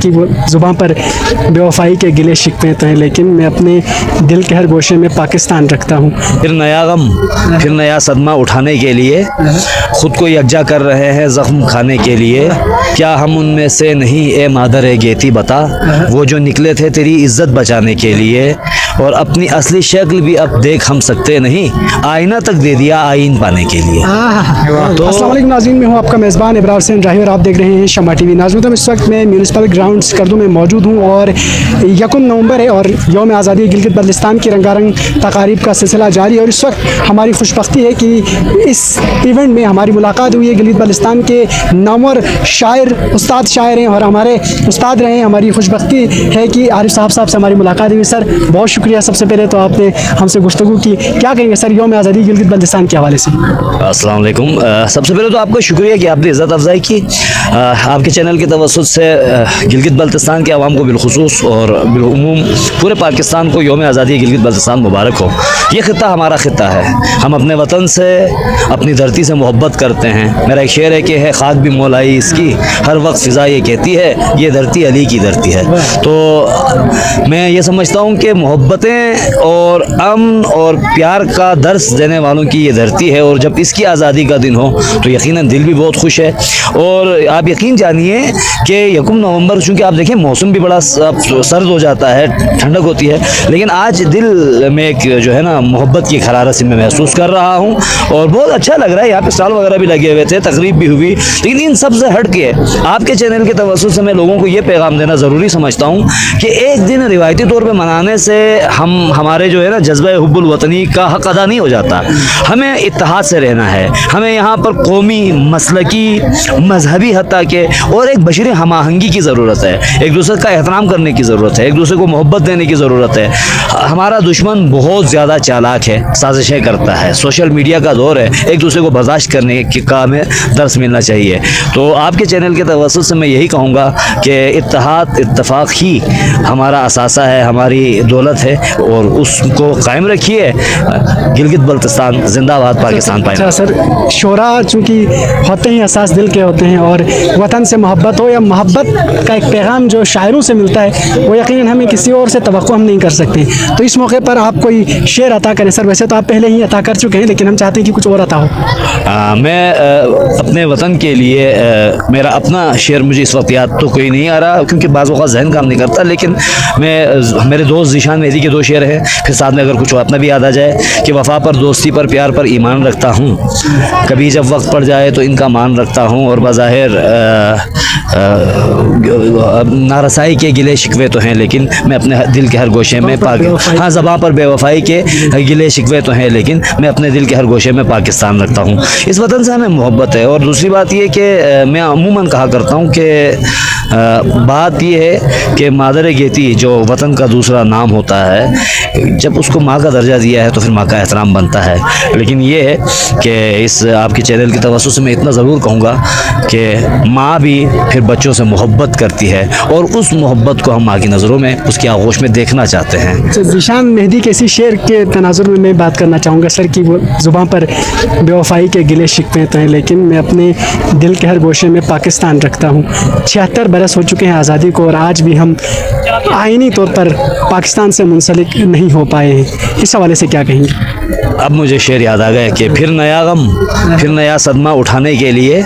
की ज़ुबान पर बेवफाई के गिले शिकवे तो हैं, लेकिन मैं अपने दिल के हर गोशे में पाकिस्तान रखता हूँ। फिर नया गम, फिर नया सदमा उठाने के लिए खुद को यकजा कर रहे हैं ज़ख्म खाने के लिए। क्या हम उनमें से नहीं ए मादर गेती बता, वो जो निकले थे तेरी इज्जत बचाने के लिए। और अपनी असली शक्ल भी अब देख हम सकते नहीं, आईना तक दे दिया आइन पाने के लिए। तो अस्सलाम वालेकुम नाज़रीन, मैं हूँ आपका मेज़बान इब्रार हुसैन राही और आप देख रहे हैं शम्मा टीवी। नाज़रीन, इस वक्त मैं म्यूनसिपल ग्राउंड स्कर्दू में मौजूद हूँ और 1 नवंबर है और यौम आज़ादी गिलगित बल्तिस्तान की रंगारंग तकारीब का सिलसिला जारी है। और इस वक्त हमारी खुशबख्ती है कि इस इवेंट में हमारी मुलाकात हुई है गिलगित बल्तिस्तान के नामवर शायर, उस्ताद शायर हैं और हमारे उस्ताद रहे हैं। हमारी खुशबख्ती है कि आरिफ साहब से हमारी मुलाकात हुई। सर बहुत शुक्रिया, सबसे पहले तो आपने हमसे गुफ्तगू की। क्या कहेंगे सर यौम आज़ादी गिलगित बल्तिस्तान के हवाले से? अस्सलाम वालेकुम। सबसे पहले तो आपको शुक्रिया कि आपने इज़्ज़त अफजाई की। आपके चैनल के तवस्सुत से गिलगित बल्तिस्तान के आवाम को बिलखुसूस और बिलउमूम पूरे पाकिस्तान को यौम आज़ादी गिलगित बल्तिस्तान मुबारक हो। ये ख़ित्ता हमारा ख़ित्ता है, हम अपने वतन से, अपनी धरती से मोहब्बत करते हैं। मेरा एक शेर है कि है खाक भी मौलाई इसकी, हर वक्त फ़िज़ा ये कहती है ये धरती अली की धरती है। तो मैं ये समझता हूँ कि मोहब्बतें और अमन और प्यार का दर्स देने वालों की ये धरती है और जब इसकी आज़ादी का दिन हो तो यकीनन दिल भी बहुत खुश है। और आप यकीन जानिए कि 1 नवंबर, चूँकि आप देखें मौसम भी बड़ा सर्द हो जाता है, ठंडक होती है, लेकिन आज दिल में एक जो है ना मोहब्बत की खरारत सी मैं महसूस कर रहा हूँ और बहुत अच्छा लग रहा है। यहाँ पे स्टॉल वगैरह भी लगे हुए थे, तकरीब भी हुई, लेकिन इन सब से हट के आपके चैनल के तवज्जुह से मैं लोगों को ये पैगाम देना ज़रूरी समझता हूँ कि एक दिन रिवायती तौर पर मनाने से हमारे जो है ना जज्बा हुब्बुल वतनी का हक अदा नहीं हो जाता। हमें इत्तेहाद से रहना है, हमें यहाँ पर कौमी, मसलकी, मजहबी हत्ता के और एक बशरी हमाहंगी की ज़रूरत है। एक दूसरे का एहतराम करने की ज़रूरत है, एक दूसरे को मोहब्बत देने की ज़रूरत है। हमारा दुश्मन बहुत ज़्यादा चालाक है, साजिशें करता है, सोशल मीडिया का दौर है, एक दूसरे को बर्दाश्त करने का हमें दर्स मिलना चाहिए। तो आपके चैनल के तवज्जुह से मैं यही कहूँगा कि इत्तेहाद, इत्तफाक ही हमारा असासा है, हमारी दौलत है और उसको कायम रखिए। गिलगित बल्तिस्तान जिंदाबाद, पाकिस्तान पाए। अच्छा सर, शोरा चूँकि होते ही असास दिल के होते हैं और वतन से मोहब्बत हो या मोहब्बत का एक पैगाम जो शायरों से मिलता है वो यकीनन हमें किसी और से तवक्को हम नहीं कर सकते। तो इस मौके पर आप कोई शेर अता करें सर। वैसे तो आप पहले ही अता कर चुके हैं, लेकिन हम चाहते हैं कि कुछ और अता हो। मैं अपने वतन के लिए मेरा अपना शेर मुझे इस वक्त याद तो कोई नहीं आ रहा क्योंकि बाज़ वक़्त जहन काम नहीं करता, लेकिन मेरे दोस्त ज़ीशान मेहदी के 2 शेर हैं, फिर साथ में अगर कुछ अपना भी याद आ जाए कि वफ़ा पर, दोस्ती पर, प्यार पर ईमान रखता हूँ, कभी जब वक्त पड़ जाए तो इनका मान रखता हूँ और बज़ाहिर नारसाई के गिले शिकवे तो हैं, लेकिन मैं अपने दिल के हर गोशे में हाँ ज़बां पर बेवफाई के गिले शिकवे तो हैं, लेकिन मैं अपने दिल के हर गोशे में पाकिस्तान रखता हूँ। इस वतन से हमें मोहब्बत है। और दूसरी बात ये कि मैं अमूमन कहा करता हूँ कि बात यह है कि मादर गेती जो वतन का दूसरा नाम होता है, जब उसको माँ का दर्जा दिया है तो फिर माँ का एहतराम बनता है। लेकिन ये है कि इस आपके चैनल की तवज्जुह से मैं इतना ज़रूर कहूँगा कि माँ भी फिर बच्चों से मोहब्बत करती है और उस मोहब्बत को हम माँ की नज़रों में, उसकी आगोश में देखना चाहते हैं। ज़ीशान मेहदी के इसी शेर के तनाजुर में मैं बात करना चाहूँगा सर कि वो ज़ुबान पर बेवफाई के गिले शिकवे तो हैं, लेकिन मैं अपने दिल के हर गोशे में पाकिस्तान रखता हूँ। 76 बरस हो चुके हैं आज़ादी को और आज भी हम आईनी तौर पर पाकिस्तान से मुंसलिक नहीं हो पाए हैं। इस हवाले से क्या कहेंगे? अब मुझे शेर याद आ गया कि फिर नया गम, फिर नया सदमा उठाने के लिए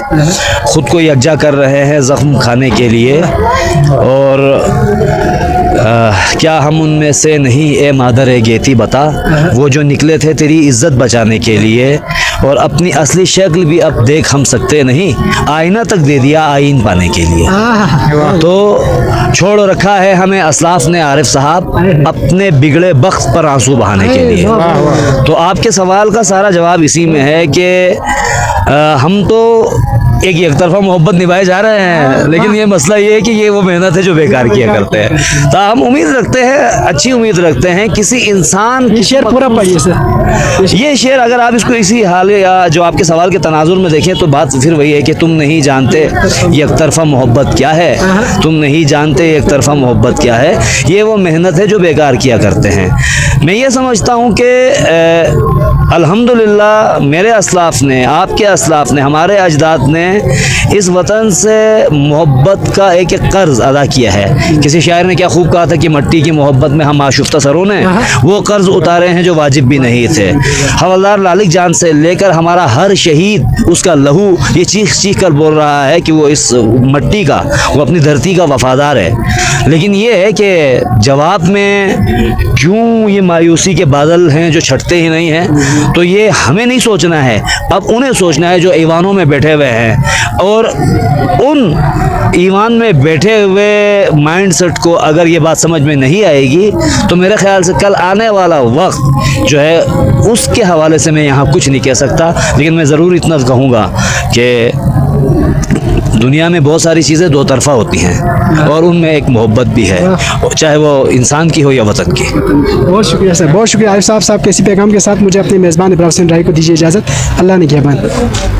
खुद को यकजा कर रहे हैं ज़ख्म खाने के लिए। और क्या हम उनमें से नहीं ए मादर गेती बता, वो जो निकले थे तेरी इज्जत बचाने के लिए। और अपनी असली शक्ल भी अब देख हम सकते नहीं, आईना तक दे दिया आइन पाने के लिए। तो छोड़ रखा है हमें असलाफ ने आरिफ साहब, अपने बिगड़े बख्त पर आंसू बहाने के लिए। तो आपके सवाल का सारा जवाब इसी में है कि हम तो एक तरफा मोहब्बत निभाए जा रहे हैं, लेकिन ये मसला ये है कि ये वो मेहनत है जो बेकार किया करते हैं। तो हम उम्मीद रखते हैं, अच्छी उम्मीद रखते हैं किसी इंसान ये शेर पूरा पढ़िए सर। ये शेर अगर आप इसको इसी हाल या जो आपके सवाल के तनाजुर में देखें तो बात फिर वही है कि तुम नहीं जानते एक तरफा मोहब्बत क्या है, तुम नहीं जानते एक तरफा मोहब्बत क्या है, ये वो मेहनत है जो बेकार किया करते हैं। मैं ये समझता हूँ कि अल्हम्दुलिल्लाह मेरे असलाफ ने, आपके असलाफ ने, हमारे अजदाद ने इस वतन से मोहब्बत का एक एक कर्ज अदा किया है। किसी शायर ने क्या खूब कहा था कि मट्टी की मोहब्बत में हम आशुफ्ता सरों ने वो कर्ज उतारे हैं जो वाजिब भी नहीं थे। हवलदार लालिक जान से लेकर हमारा हर शहीद, उसका लहू ये चीख चीख कर बोल रहा है कि वो इस मट्टी का, वो अपनी धरती का वफादार है। लेकिन ये है कि जवाब में क्यों ये मायूसी के बादल हैं जो छटते ही नहीं हैं, तो ये हमें नहीं सोचना है, अब उन्हें सोचना है जो ईवानों में बैठे हुए हैं। और उन ईवान में बैठे हुए माइंड सेट को अगर ये बात समझ में नहीं आएगी तो मेरे ख्याल से कल आने वाला वक्त जो है उसके हवाले से मैं यहाँ कुछ नहीं कह सकता। लेकिन मैं ज़रूर इतना कहूँगा कि दुनिया में बहुत सारी चीज़ें दो तरफ़ा होती हैं और उनमें एक मोहब्बत भी है, चाहे वो इंसान की हो या वतन की। बहुत शुक्रिया सर, बहुत शुक्रिया आरिफ साहब। किसी पैगाम के साथ मुझे अपने मेज़बान इब्रार हुसैन राही को दीजिए इजाज़त। अल्लाह ने निगहबान।